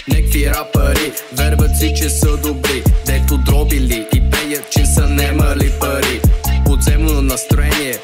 Некви рапъри вербат си, че са добри, дето дробили и пеят, че са немали пари. Подземно настроение,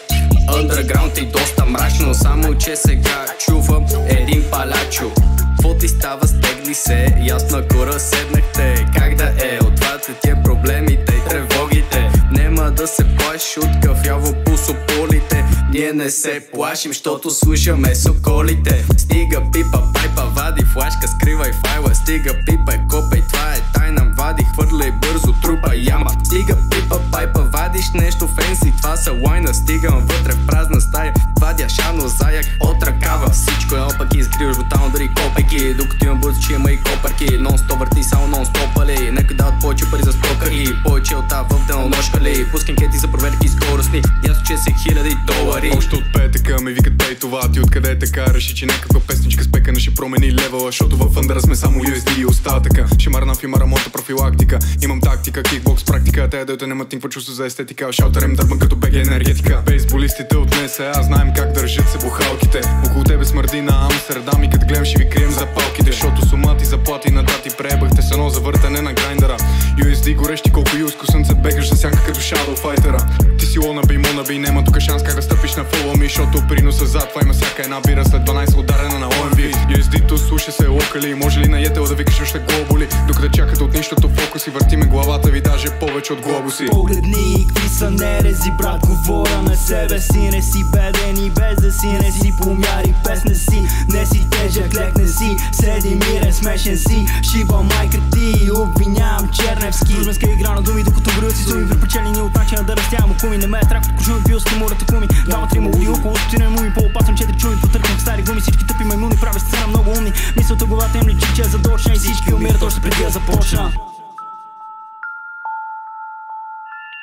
underground и доста мрачно, само че сега чувам един палачо. Какво ти става, стегли се, ясна кора седнахте. Как да е, отвате тия проблемите и тревогите. Нема да се плашиш от кафяво по сополите. Ние не се плашим, щото слушаме соколите. Стига пипа, пайпа, вади флашка, скривай файла. Стига пипа, копай, това е тайна. Вади, хвърляй бързо, трупа яма. Стига пипа, пайпа, вадиш нещо фенси, това са лайна. Стигам вътре в празна стая, вадя шано заяк от ръкава. Всичко е опаки, изкриваш брутално дори копайки. Докато имам бързо, че има и копърки. Нон-стоп върти, само нон-стоп али. Нека дават повече пари за стокари, повече от тази в денонощали. Пускам кети за проверки скоростни, ясно че си $1000. Още от петъка ми викат пей това, ти откъде е така? Реши, че някаква песничка спекана ще промени левела, защото в андъра сме само USD и остатъка. Ще марна в има ремонта профилактика. Имам тактика, кикбокс практика. Те дойте нямат никакво чувство за естетика. Шаутерем дърбан като БГ енергетика. Бейсболистите от НСА знаем как държат се бухалките. Около тебе смърди на Амстердам и като гледам ще ви крием запалките. Защото сумати, заплати на дати преебахте с едно завъртане на грайндера. USD горещи колко юлско слънце, бегаш за сянка като Shadow Fighter-а. Ти си лонаби, монаби, няма тук шанс как да стъпиш на фола ми, защото приноса зад това има всяка една бира след 12 ударена на OMV. USD-то слуша се локали, може ли на ятел да викаш още глобули, докато чакате от нищото фокуси, въртиме главата ви даже повече от глобуси. Погледни, какви са нерези, брат, говоря на себе си. Не си беден и без да си, не си помяри песне си. Не си тежък, лек не си, среди мирен смешен си. Шиба майка ти, обвинявам Черневски. Дружбенска игра на думи, докато броят си суми, предпочелени от начина да растявам окуми. Не ме е трак от кожуми, пил с тимурата куми. Двама, трима уди, около стотина муми, по-опасен 4 чуми, потъркам стари гуми. Всички тъпи маймуни, правя сцена много умни. Мисълта главата им личи, че е задочна и всички умират още преди да започна.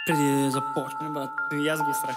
Преди да започне, брат, и аз го страх.